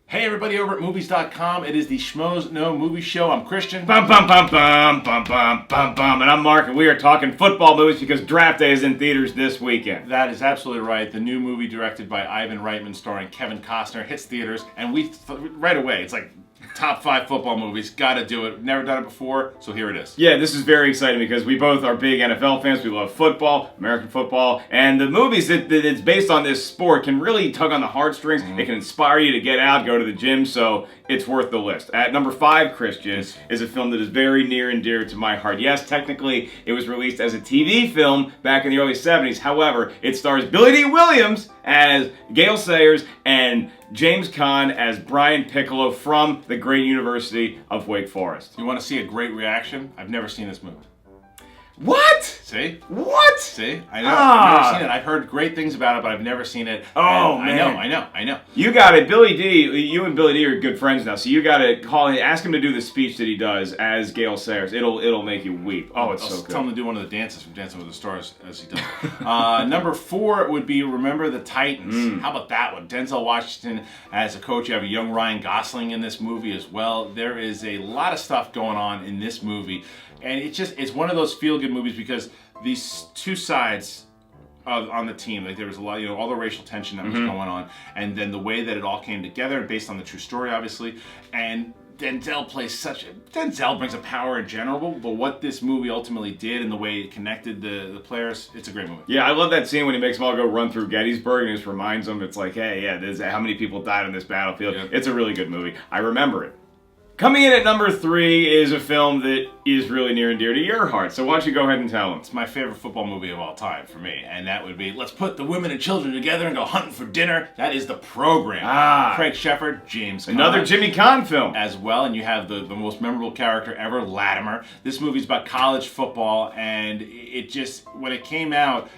Hey everybody over at movies.com. It is the Schmoes Know Movie Show. I'm Christian. Bum bum bum bum bum bum bum bum, and I'm Mark, and we are talking football movies because Draft Day is in theaters this weekend. That is absolutely right. The new movie directed by Ivan Reitman starring Kevin Costner hits theaters, and right away, it's like top 5 football movies. Gotta do it. Never done it before, so here it is. Yeah, this is very exciting because we both are big NFL fans. We love football, American football, and the movies that it's based on this sport can really tug on the heartstrings. It can inspire you to get out, go to the gym, so it's worth the list. At number 5, Christian, is a film that is very near and dear to my heart. Yes, technically, it was released as a TV film back in the early 70s. However, it stars Billy Dee Williams as Gale Sayers and James Caan as Brian Piccolo from the great University of Wake Forest. You want to see a great reaction? I've never seen this movie. What? See? What? See? I know. I've never seen it. I've heard great things about it, but I've never seen it. Oh, man. I know. You got it. Billy Dee, you and Billy Dee are good friends now, so you got to ask him to do the speech that he does as Gale Sayers. It'll make you weep. Oh, it's so good. Tell him to do one of the dances from Dancing with the Stars as he does. Number 4 would be Remember the Titans. How about that one? Denzel Washington as a coach. You have a young Ryan Gosling in this movie as well. There is a lot of stuff going on in this movie. And it's one of those feel-good movies because these two sides on the team, like there was a lot, all the racial tension that was going on, and then the way that it all came together, based on the true story, obviously. And Denzel brings a power in general, but what this movie ultimately did and the way it connected the players, it's a great movie. Yeah, I love that scene when he makes them all go run through Gettysburg and just reminds them, it's like, hey, yeah, there's how many people died on this battlefield. Yeah. It's a really good movie. I remember it. Coming in at number 3 is a film that is really near and dear to your heart. So why don't you go ahead and tell them? It's my favorite football movie of all time for me, and that would be Let's Put the Women and Children Together and Go Hunting for Dinner. That is The Program. Craig Shepard, James Caan. Another Jimmy Caan film. As well, and you have the most memorable character ever, Latimer. This movie's about college football, and it just, when it came out,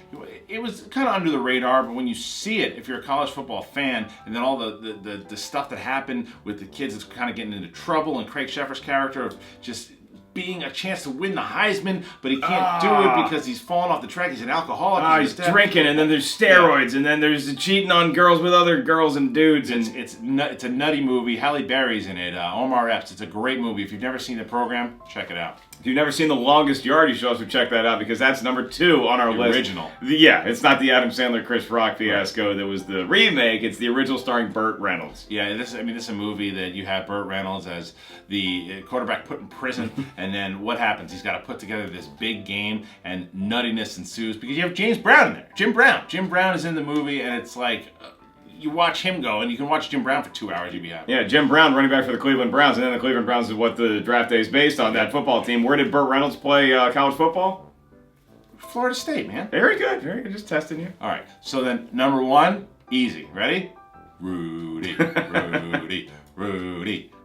it was kind of under the radar, but when you see it, if you're a college football fan, and then all the stuff that happened with the kids that's kind of getting into trouble, and Craig Shepard's character of just being a chance to win the Heisman, but he can't do it because he's fallen off the track. He's an alcoholic. He's drinking, and then there's steroids, and then there's the cheating on girls with other girls and dudes. And it's a nutty movie. Halle Berry's in it. Omar Epps. It's a great movie. If you've never seen The Program, check it out. If you've never seen The Longest Yard, you should also check that out because that's number 2 on our list. Original. Yeah, it's not the Adam Sandler Chris Rock fiasco that was the remake. It's the original starring Burt Reynolds. Yeah, this is a movie that you have Burt Reynolds as the quarterback put in prison, and then what happens? He's got to put together this big game, and nuttiness ensues because you have James Brown in there. Jim Brown is in the movie, and it's like you watch him go, and you can watch Jim Brown for 2 hours, you'd be happy. Yeah, Jim Brown, running back for the Cleveland Browns, and then the Cleveland Browns is what the Draft Day is based on, that football team. Where did Burt Reynolds play college football? Florida State, man. Very good, just testing you. All right, so then number 1, easy. Ready? Rudy.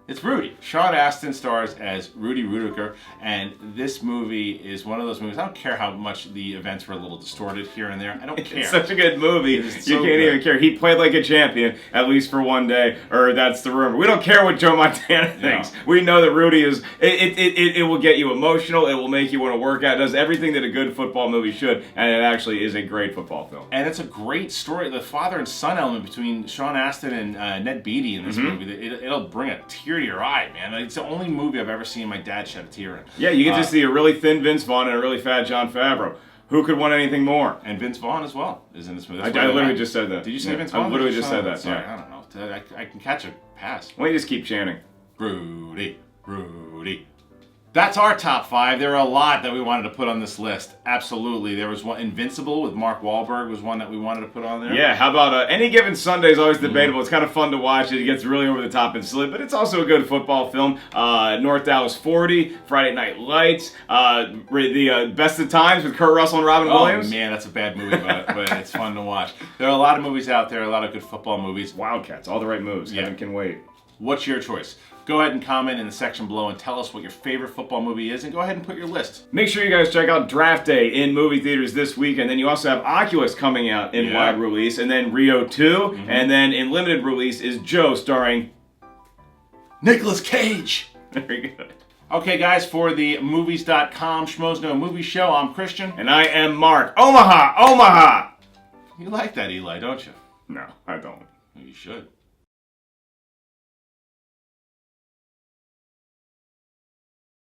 It's Rudy. Sean Astin stars as Rudy Rudiger, and this movie is one of those movies. I don't care how much the events were a little distorted here and there. I don't care. It's such a good movie. You can't even care. He played like a champion, at least for one day, or that's the rumor. We don't care what Joe Montana thinks. No. We know that Rudy is, it will get you emotional. It will make you want to work out. It does everything that a good football movie should, and it actually is a great football film. And it's a great story. The father and son element between Sean Astin and Ned Beatty in this movie, it'll bring a tear to your eye, man. It's the only movie I've ever seen my dad shed a tear in. Yeah, you get to see a really thin Vince Vaughn and a really fat Jon Favreau. Who could want anything more? And Vince Vaughn as well is in this movie. I literally just said that. Did you say Vince Vaughn? I literally just said that. Sorry, I don't know. I can catch a pass. Why don't you just keep chanting? Rudy. That's our top 5. There are a lot that we wanted to put on this list. Absolutely. There was one, Invincible with Mark Wahlberg was one that we wanted to put on there. Yeah, how about Any Given Sunday is always debatable. It's kind of fun to watch. It gets really over the top and silly, but it's also a good football film. North Dallas 40, Friday Night Lights, the Best of Times with Kurt Russell and Robin Williams. Oh man, that's a bad movie, but it's fun to watch. There are a lot of movies out there, a lot of good football movies. Wildcats, all the right moves. Yeah. Heaven can wait. What's your choice? Go ahead and comment in the section below and tell us what your favorite football movie is, and go ahead and put your list. Make sure you guys check out Draft Day in movie theaters this week, and then you also have Oculus coming out in wide release, and then Rio 2, and then in limited release is Joe starring Nicolas Cage. Very good. Okay, guys, for the movies.com Schmoes Know Movie Show, I'm Christian. And I am Mark. Omaha! Omaha! You like that, Eli, don't you? No, I don't. You should.